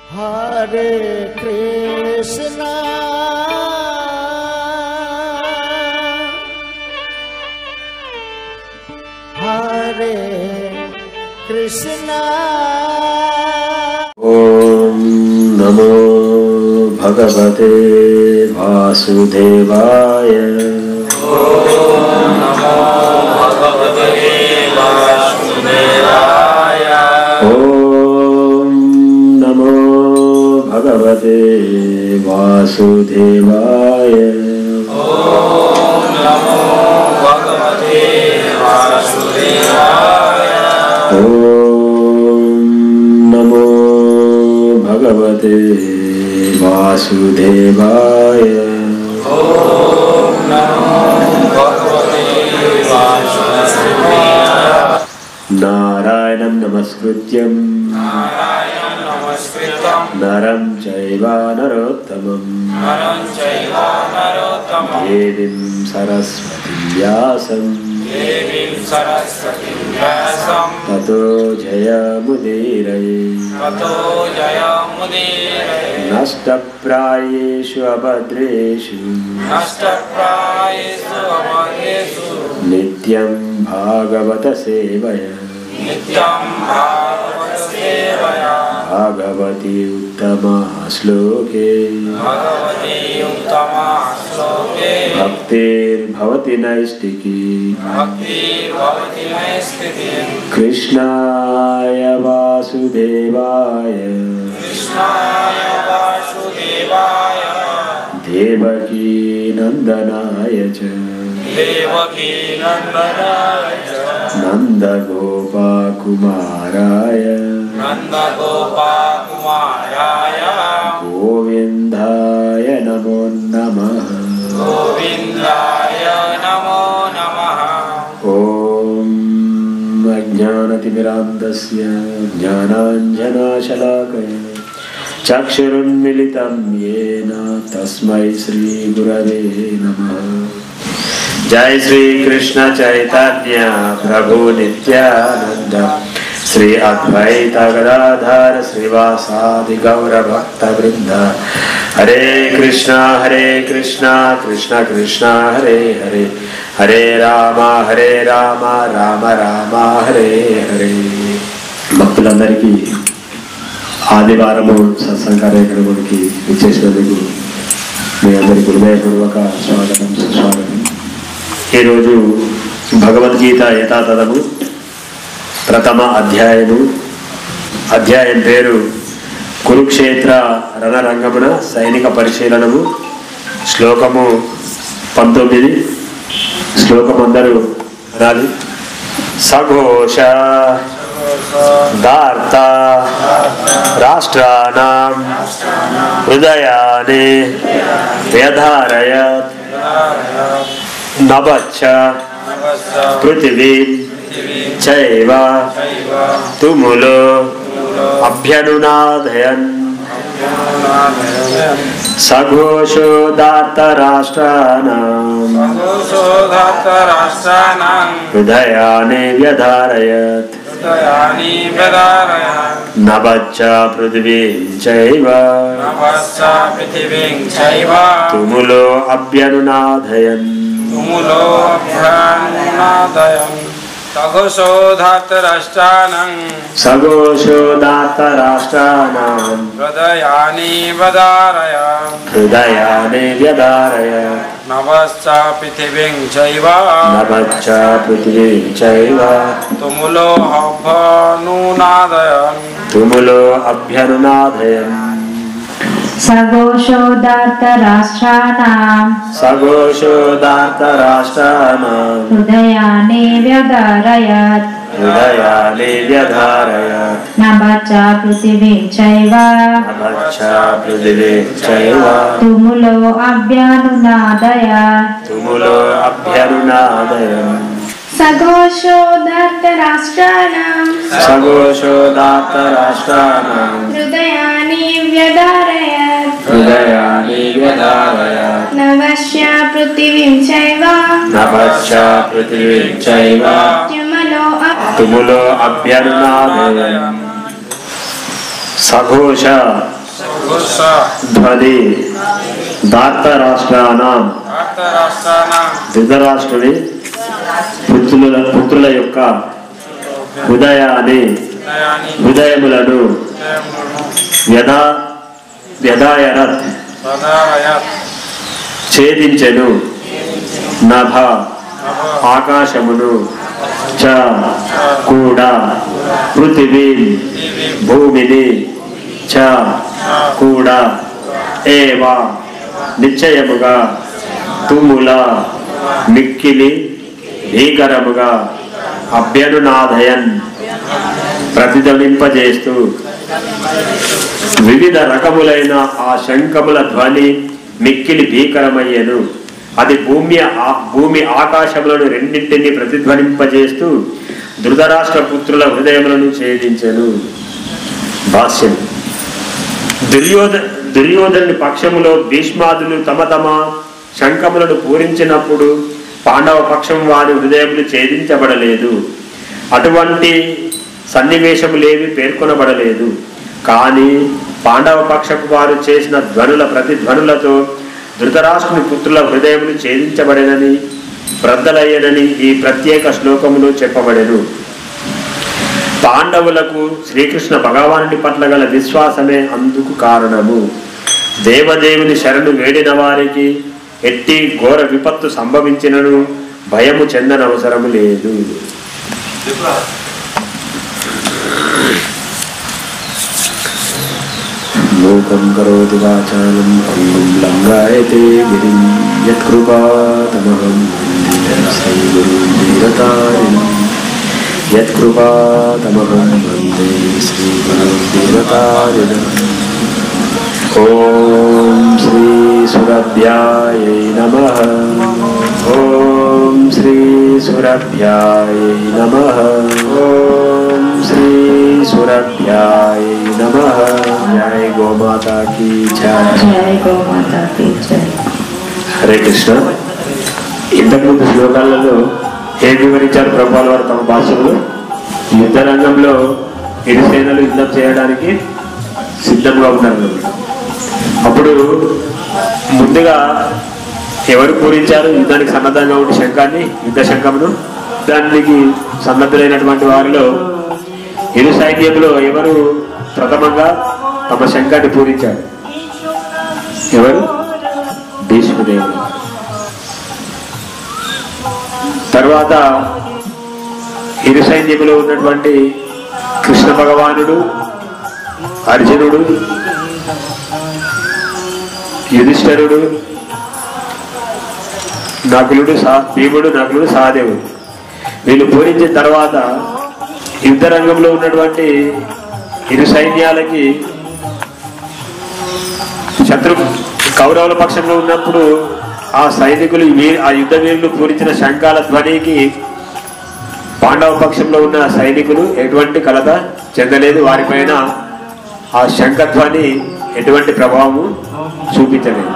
Hare Krishna Hare Krishna Om Namo Bhagavate Vasudevaya. Om Namo Bhagavate Vasudevaya. Om Namo Bhagavate Vasudevaya. Om Namo Bhagavate Vasudevaya. Om Namo Bhagavate Vasudevaya. Om Namo Bhagavate Vasudevaya. Narayanam Namaskrityam Narayanam Namaskrityam Naram Chaiva Narottamam Naram Chaiva Narottamam Devim Saraswati Vyasam Devim Saraswati Vyasam Tato Jayamudiraye Tato Jayamudiraye Nashtaprayeshu Abhadreshu Nashtaprayesu Abhadesu Nityam Bhagavata Sevaya Nityam Bhagavata Sevaya Bhagavati Uttama Shloke Bhagavati Uttama Shloke Bhaktir Bhavati Naistiki Bhakti Bhavati Naistiti Krishnaya Vasudevaya Krishnaya Vasudevaya Devaki Nandanaya cha Devaki Nandanaya Nanda Gopa Kumaraya Nanda Gopa Kumaraya Govindaya Namo Namaha Govindaya Namo Namaha. Om Ajnanatimirandasya Jnananjana Shalakaya Chakshurunmilitam Yena Tasmai Shri Gurave Namaha. Jai Shri Krishna Chaitanya Prabhu Nityananda Shri Advaita Gadadhar Srivasadi Gaura Bhakta Vrinda. Hare Krishna Krishna Krishna Hare Hare Hare Rama Rama Rama Hare Hare. భక్తులందరికీ ఆదివారము సత్సంగ కార్యక్రమానికి విచ్చేసినందుకు మీ అందరికీ హృదయపూర్వక స్వాగతం సుస్వాగతం. ఈరోజు భగవద్గీత యథాతథము ప్రథమ అధ్యాయం పేరు కురుక్షేత్ర రణరంగమున సైనిక పరిశీలనము. శ్లోకము 19. శ్లోకం అందరూ అనాలి. సఘోష దార్త రాష్ట్రానాం హృదయాని వ్యధారయత్ నభచ్చ పృథివీం చైవ తుములో అభ్యనునాదయన్ సఘోషోదాత్త రాష్ట్రానాం హృదయాని వ్యధారయత్ నభచ్చ పృథివీం చైవ తుములో అభ్యనునాదయన్ సఘోషోదాత్త రాష్ట్రానాం హృదయాని వ్యధారయ నభశ్చ పృథివీం చైవ తుములో అభ్యనునాదయన్ సఘోషోదాత్త రాష్ట్రానాం హృదయాని వ్యధారయత్ నభచ్చ పృథివీం చైవ తుములో అభ్యనునాదయన్ సఘోషోదాత్త రాష్ట్రానాం హృదయాని వ్యధారయత్ నభశ్చ పృథివీం చైవ తుములో అభ్యనునాదయన్. సఘోష ధ్వని ధార్తరాష్ట్రానాం ధృతరాష్ట్రుని పుత్రుల యొక్క హృదయములను వ్యదాయరత్ ఛేదించెను. నభ ఆకాశమును చ కూడా పృథివీ భూమిని చ కూడా ఏవ నిశ్చయముగా తుముల మిక్కిలి భీకరముగా అభ్యనునాదయన్ ప్రతిధ్వనింపజేస్తూ వివిధ రకములైన ఆ శంఖముల ధ్వని మిక్కిలి భీకరమయ్యను. అది భూమి ఆకాశములను రెండింటినీ ప్రతిధ్వనింపజేస్తూ ధృతరాష్ట్ర పుత్రుల హృదయములను ఛేదించెను. భాష్యం. దుర్యోధనుని పక్షములో భీష్మాదులు తమ తమ శంఖములను పూరించినప్పుడు పాండవ పక్షం వారి హృదయములు ఛేదించబడలేదు. అటువంటి సన్నివేశములేవి పేర్కొనబడలేదు. కానీ పాండవ పక్షపు వారు చేసిన ధ్వనుల ప్రతిధ్వనులతో ధృతరాష్ట్రుని పుత్రుల హృదయములు ఛేదించబడేనని ప్రద్దలయ్యనని ఈ ప్రత్యేక శ్లోకములో చెప్పబడెను. పాండవులకు శ్రీకృష్ణ భగవానుడి పట్ల గల విశ్వాసమే అందుకు కారణము. దేవదేవుని శరణు వేడిన వారికి ఎట్టి ఘోర విపత్తు సంభవించినను భయము చెందనవసరము లేదు. లోకం కరోతి వాచాలం పంగుం లంఘాయతే గిరిం యత్కృపాతమహం వందే శ్రీగురుం వీరతారిణం. యత్కృపాతమహం వందే శ్రీగురుం వీరతారిణం. ఓం శ్రీ సురభ్యాయై నమః. ఓం శ్రీ సురభ్యాయై నమః. ఓం శ్రీ సురభ్యాయై నమః. జై గోమాతా కీ జై. జై గోమాతా కీ జై. హరే కృష్ణ. ఇంతకుముందు శ్లోకాలలో ఏం వివరించారు ప్రభుపాల వారు తమ భాషలో? యుద్ధ రంగంలో ఇరు సేనలు యుద్ధం చేయడానికి సిద్ధంగా ఉన్నారు. అప్పుడు ముందుగా ఎవరు పూరించారు యుద్ధానికి సన్నద్ధంగా ఉండే శంఖాన్ని, యుద్ధ శంఖమును? దానికి సన్నద్ధులైనటువంటి వారిలో ఇరు సైన్యంలో ఎవరు ప్రథమంగా తమ శంఖాన్ని పూరించారు? ఎవరు? భీష్మదేవుడు. తర్వాత ఇరు సైన్యంలో ఉన్నటువంటి కృష్ణ భగవానుడు, అర్జునుడు, యుధిష్ఠరుడు, నకులుడు, భీముడు, నకులుడు, సహదేవుడు వీళ్ళు పూరించిన తర్వాత యుద్ధ రంగంలో ఉన్నటువంటి ఇరు సైన్యాలకి కౌరవుల పక్షంలో ఉన్నప్పుడు ఆ సైనికులు ఆ యుద్ధ వీరులు పూరించిన శంఖాల ధ్వనికి పాండవ పక్షంలో ఉన్న సైనికులు ఎటువంటి కలత చెందలేదు. వారిపైన ఆ శంఖధ్వని ఎటువంటి ప్రభావము చూపించలేదు.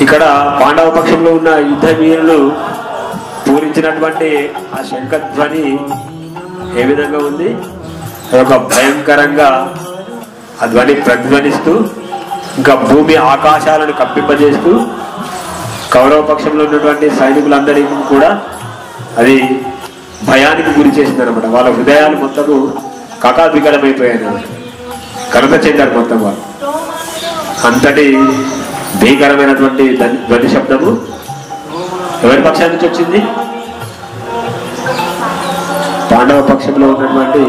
ఇక్కడ పాండవ పక్షంలో ఉన్న యుద్ధ వీరులు పూరించినటువంటి ఆ శంఖధ్వని ఏ విధంగా ఉంది? ఒక భయంకరంగా ఆ ధ్వని ప్రధ్వనిస్తూ ఇంకా భూమి ఆకాశాలను కప్పింపజేస్తూ కౌరవ పక్షంలో ఉన్నటువంటి సైనికులందరికీ కూడా అది భయానికి గురి చేసింది అనమాట. వాళ్ళ హృదయాలు మొత్తము కకావికలమైపోయాయి అనమాట. కలత చెందారు మొత్తం వాళ్ళు. అంతటి భీకరమైనటువంటి ధ్వని శబ్దము ఎవరి పక్షాల నుంచి వచ్చింది? పాండవ పక్షంలో ఉన్నటువంటి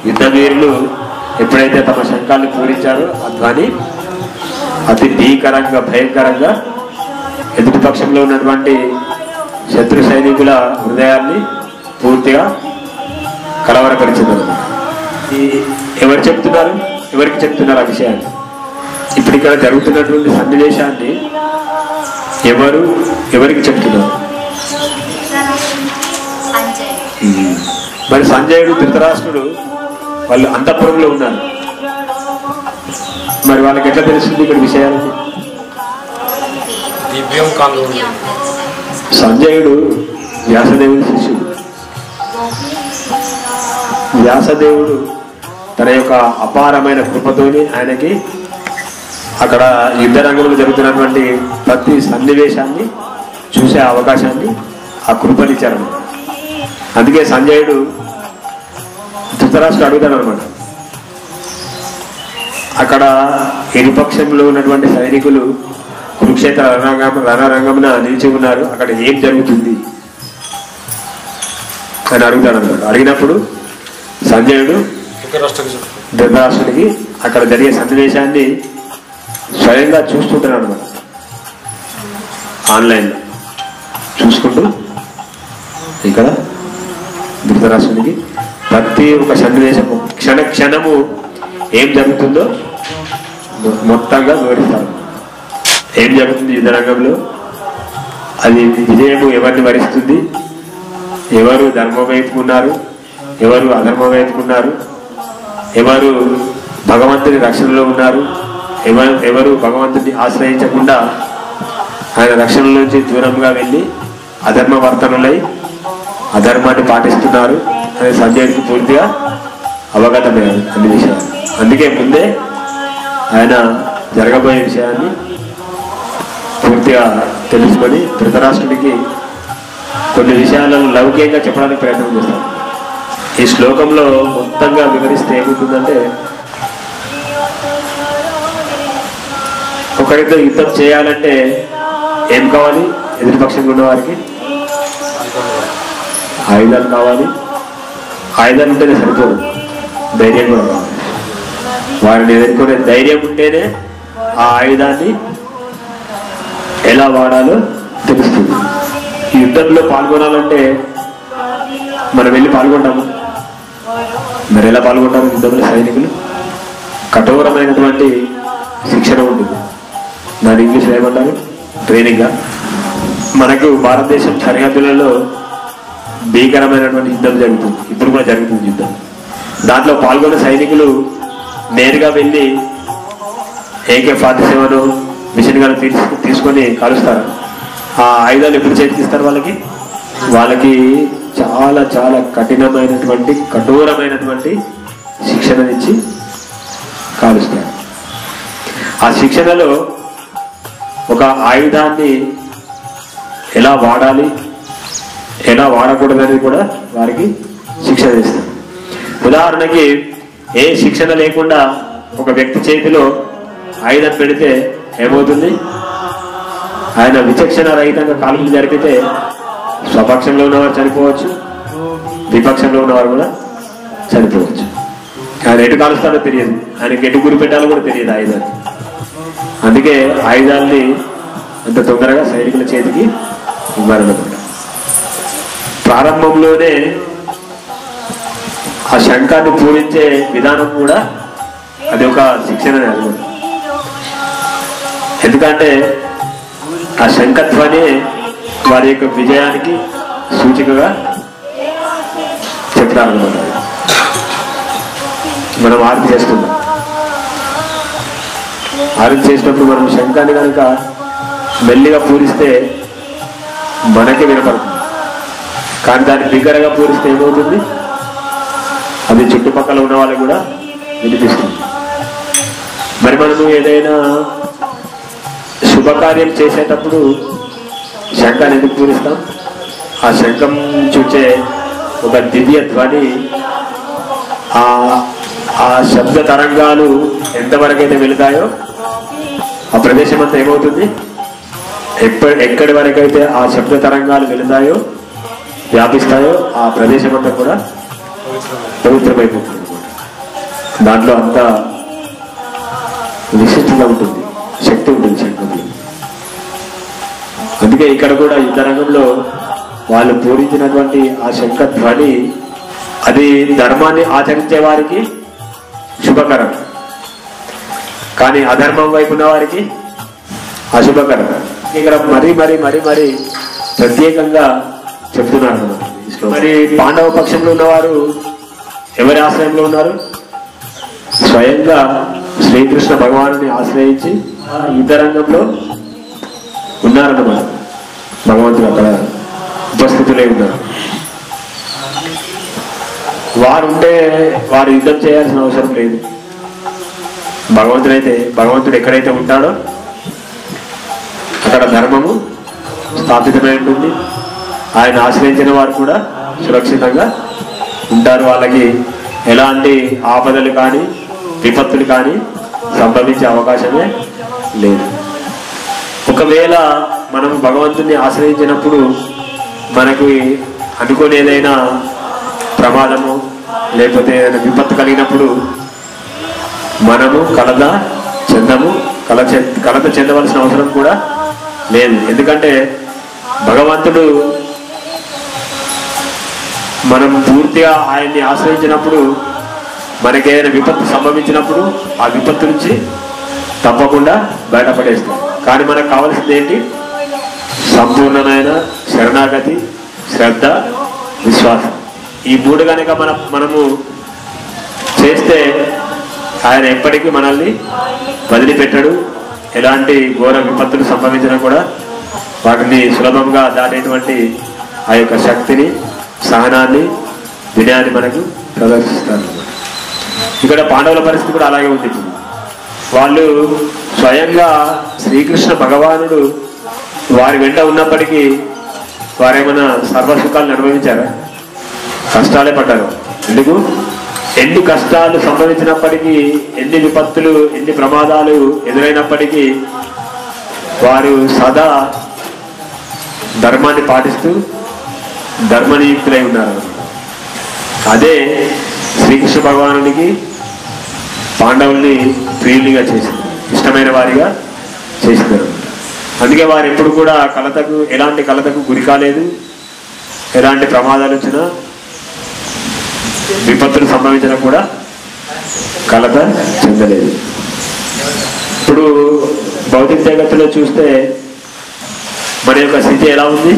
యుద్ధ వీరులు ఎప్పుడైతే తమ శంఖాన్ని పూరించారో ఆ ధ్వని అతి భీకరంగా భయంకరంగా ఎదుటి పక్షంలో ఉన్నటువంటి శత్రు సైనికుల హృదయాన్ని పూర్తిగా కలవరపరిచింది. ఎవరు చెప్తున్నారు? ఎవరికి చెప్తున్నారు ఆ విషయాన్ని? ఇప్పుడు ఇక్కడ జరుగుతున్నటువంటి సన్నివేశాన్ని ఎవరికి చెప్తున్నారు? మరి సంజయుడు, ధృతరాష్ట్రుడు వాళ్ళు అంతఃపురంలో ఉన్నారు. మరి వాళ్ళకి ఎట్లా తెలుస్తుంది ఇక్కడ విషయాలు? సంజయుడు వ్యాసదేవుడి శిష్యుడు. వ్యాసదేవుడు తన యొక్క అపారమైన కృపతోని ఆయనకి అక్కడ యుద్ధ రంగంలో జరుగుతున్నటువంటి ప్రతి సన్నివేశాన్ని చూసే అవకాశాన్ని ఆ కృపనిచ్చారు. అందుకే సంజయుడు ధృతరాష్ట్రుడు అడుగుతాడు అనమాట, అక్కడ ఇరుపక్షంలో ఉన్నటువంటి సైనికులు కురుక్షేత్ర రణరంగమున నిలిచి ఉన్నారు, అక్కడ ఏం జరుగుతుంది అని అడుగుతాడు అనమాట. అడిగినప్పుడు సంజయుడు ధృతరాష్ట్రుడికి అక్కడ జరిగే సన్నివేశాన్ని స్వయంగా చూస్తుంటాడు అనమాట. ఆన్లైన్లో చూసుకుంటూ ఇక్కడ ధృతరాష్ట్రుడికి ప్రతి ఒక్క సన్నివేశము క్షణ క్షణము ఏం జరుగుతుందో మొత్తంగా వివరిస్తారు. ఏం జరుగుతుంది యుద్ధ రంగంలో, అది విజయము ఎవరిని వరిస్తుంది, ఎవరు ధర్మం వైపు ఉన్నారు, ఎవరు అధర్మం వైపు ఉన్నారు, ఎవరు భగవంతుని రక్షణలో ఉన్నారు, ఎవరు భగవంతుని ఆశ్రయించకుండా ఆయన రక్షణ నుంచి దూరంగా వెళ్ళి అధర్మ వర్తనులై అధర్మాన్ని పాటిస్తున్నారు అనే సంజయుడికి పూర్తిగా అవగతమయ్యారు అన్ని విషయాలు. అందుకే ముందే ఆయన జరగబోయే విషయాన్ని పూర్తిగా తెలుసుకొని ధృతరాష్ట్రుడికి కొన్ని విషయాలను లౌకికంగా చెప్పడానికి ప్రయత్నం చేస్తారు. ఈ శ్లోకంలో మొత్తంగా వివరిస్తే ఏమవుతుందంటే, ఒకరితో యుద్ధం చేయాలంటే ఏం కావాలి? ఎదురుపక్షంగా ఉన్న వారికి ఆయుధాలు కావాలి. ఆయుధాలు ఉంటేనే సరిపోదు, ధైర్యం కూడా కావాలి. వారిని ఎదుర్కొనే ధైర్యం ఉంటేనే ఆ ఆయుధాన్ని ఎలా వాడాలో తెలుస్తుంది. ఈ యుద్ధంలో పాల్గొనాలంటే మనం వెళ్ళి పాల్గొంటాము. మరి ఎలా పాల్గొంటారు యుద్ధంలో? సైనికులు కఠోరమైనటువంటి శిక్షణ ఉంటుంది. దాని ఇంగ్లీష్లో ఏమంటారు? ట్రైనింగ్గా. మనకు భారతదేశం సరిహద్దులలో భీకరమైనటువంటి యుద్ధం జరుగుతుంది, ఇప్పుడు కూడా జరుగుతుంది యుద్ధం. దాంట్లో పాల్గొన్న సైనికులు నేరుగా వెళ్ళి AK-47 మిషన్ గన్ తీసుకొని కాలుస్తారు. ఆ ఆయుధాలు ఎప్పుడు చేతికిస్తారు వాళ్ళకి చాలా చాలా కఠినమైనటువంటి కఠోరమైనటువంటి శిక్షణనిచ్చి కాలుస్తారు. ఆ శిక్షణలో ఒక ఆయుధాన్ని ఎలా వాడాలి, ఎలా వాడకూడదనేది కూడా వారికి శిక్షణ ఇస్తారు. ఉదాహరణకి ఏ శిక్షణ లేకుండా ఒక వ్యక్తి చేతిలో ఆయుధం పెడితే ఏమవుతుంది? ఆయన విచక్షణ రహితంగా కాల్పులు జరిపితే స్వపక్షంలో ఉన్నవారు చనిపోవచ్చు, విపక్షంలో ఉన్నవారు కూడా చనిపోవచ్చు. ఆయన ఎటు కాలుస్తాడో తెలియదు, ఆయనకి ఎటు గురి పెట్టాలో కూడా తెలియదు ఆయుధాన్ని. అందుకే ఆయుధాన్ని అంత తొందరగా సైనికుల చేతికి ఇవ్వాలన్నమాట. ప్రారంభంలోనే ఆ శంఖాన్ని పూరించే విధానం కూడా అది ఒక శిక్షణనే అనుకోండి. ఎందుకంటే ఆ శంఖధ్వనే వారి యొక్క విజయానికి సూచికగా చెప్తారన్నమాట. మనం ఆరతి చేస్తున్నాం, ఆరతి చేసినప్పుడు మనం శంఖాన్ని కనుక మెల్లిగా పూరిస్తే మనకే వినపడుతుంది. కానీ దాన్ని బిగ్గరగా పూరిస్తే ఏమవుతుంది? అది చుట్టుపక్కల ఉన్న వాళ్ళకి కూడా వినిపిస్తుంది. మరి మనము ఏదైనా శుభకార్యం చేసేటప్పుడు శంఖాన్ని ఎందుకు పూరిస్తాం? ఆ శంఖం చూచే ఒక దివ్య ధ్వని, ఆ శబ్ద తరంగాలు ఎంతవరకైతే వెళుతాయో ఆ ప్రదేశం అంతా ఏమవుతుంది? ఎక్కడి వరకైతే ఆ శబ్ద తరంగాలు వెళుతాయో వ్యాపిస్తాయో ఆ ప్రదేశం అంతా కూడా పవిత్రమైపోతుంది. దాంట్లో అంతా విశిష్టంగా ఉంటుంది, శక్తి ఉంటుంది శంఖంలో. అందుకే ఇక్కడ కూడా యుద్ధ రంగంలో వాళ్ళు పూరించినటువంటి ఆ శంఖ ధ్వని అది ధర్మాన్ని ఆచరించే వారికి శుభకరం, కానీ అధర్మం వైపు ఉన్న వారికి అశుభకరం. ఇక్కడ మరీ మరీ మరీ మరీ ప్రత్యేకంగా చెప్తున్నారు. మరి పాండవ పక్షంలో ఉన్నవారు ఎవరి ఆశ్రయంలో ఉన్నారు? స్వయంగా శ్రీకృష్ణ భగవానుని ఆశ్రయించి యుద్ధ రంగంలో ఉన్నారన్నమాట. భగవంతుడు అక్కడ ఉపస్థితులే ఉన్నారు. వారుంటే వారు యుద్ధం చేయాల్సిన అవసరం లేదు. భగవంతుడు ఎక్కడైతే ఉంటాడో అక్కడ ధర్మము స్థాపితమై ఉంటుంది. ఆయన ఆశ్రయించిన వారు కూడా సురక్షితంగా ఉంటారు. వాళ్ళకి ఎలాంటి ఆపదలు కానీ విపత్తులు కానీ సంభవించే అవకాశమే లేదు. ఒకవేళ మనం భగవంతుని ఆశ్రయించినప్పుడు మనకు అనుకోని ఏదైనా ప్రమాదము లేకపోతే ఏదైనా విపత్తు కలిగినప్పుడు మనము కలత చెందవలసిన అవసరం కూడా లేదు. ఎందుకంటే భగవంతుడు మనం పూర్తిగా ఆయన్ని ఆశ్రయించినప్పుడు మనకేదైనా విపత్తు సంభవించినప్పుడు ఆ విపత్తు నుంచి తప్పకుండా బయటపడేస్తాం. కానీ మనకు కావాల్సింది ఏంటి? సంపూర్ణమైన శరణాగతి, శ్రద్ధ, విశ్వాసం. ఈ మూడు కనుక మనము చేస్తే ఆయన ఎప్పటికీ మనల్ని వదిలిపెట్టడు. ఎలాంటి ఘోర విపత్తులు సంభవించినా కూడా వాటిని సులభంగా దాటేటువంటి ఆ యొక్క శక్తిని, సహనాన్ని, వినయాన్ని మనకు ప్రదర్శిస్తారు. ఇక్కడ పాండవుల పరిస్థితి కూడా అలాగే ఉంది. వాళ్ళు స్వయంగా శ్రీకృష్ణ భగవానుడు వారి వెంట ఉన్నప్పటికీ వారేమైనా సర్వసుఖాలను అనుభవించారా? కష్టాలే పడ్డారు. ఎందుకు? ఎన్ని కష్టాలు సంభవించినప్పటికీ, ఎన్ని విపత్తులు, ఎన్ని ప్రమాదాలు ఎదురైనప్పటికీ వారు సదా ధర్మాన్ని పాటిస్తూ ధర్మనియుక్తులై ఉన్నారు. అదే శ్రీకృష్ణ భగవానుడికి పాండవుల్ని ప్రియులుగా చేసింది, ఇష్టమైన వారిగా చేసింది. అందుకే వారు ఎప్పుడు కూడా ఎలాంటి కలతకు గురి కాలేదు. ఎలాంటి ప్రమాదాలు వచ్చినా, విపత్తులు సంభవించినా కూడా కలత చెందలేదు. ఇప్పుడు భౌతిక జగత్తులో చూస్తే మన యొక్క స్థితి ఎలా ఉంది?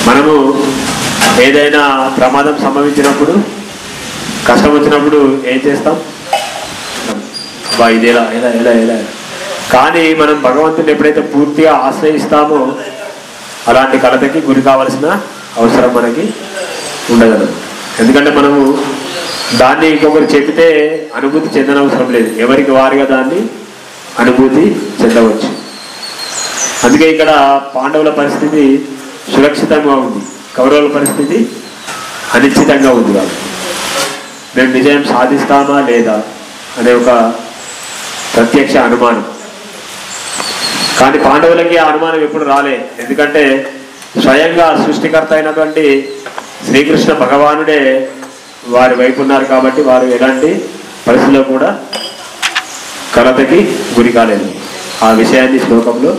మనము ఏదైనా ప్రమాదం సంభవించినప్పుడు, కష్టం వచ్చినప్పుడు ఏం చేస్తాం? ఇది ఎలా ఎలా ఎలా ఎలా కానీ మనం భగవంతుని ఎప్పుడైతే పూర్తిగా ఆశ్రయిస్తామో అలాంటి కలతకి గురి కావాల్సిన అవసరం మనకి ఉండదు. ఎందుకంటే మనము దాన్ని ఇంకొకరు చెబితే అనుభూతి చెందనవసరం లేదు. ఎవరికి వారిగా దాన్ని అనుభూతి చెందవచ్చు. అందుకే ఇక్కడ పాండవుల పరిస్థితి సురక్షితంగా ఉంది, కౌరవుల పరిస్థితి అనిశ్చితంగా ఉంది. కాబట్టి మేము విజయం సాధిస్తామా లేదా అనే ఒక ప్రత్యక్ష అనుమానం. కానీ పాండవులకి ఆ అనుమానం ఎప్పుడు రాలే. ఎందుకంటే స్వయంగా సృష్టికర్త అయినటువంటి శ్రీకృష్ణ భగవానుడే వారి వైపు ఉన్నారు. కాబట్టి వారు ఎలాంటి పరిస్థితుల్లో కూడా కలతకి గురి కాలేదు. ఆ విషయాన్ని శ్లోకంలో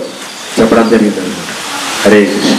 చెప్పడం జరిగింది. హరే కృష్ణ.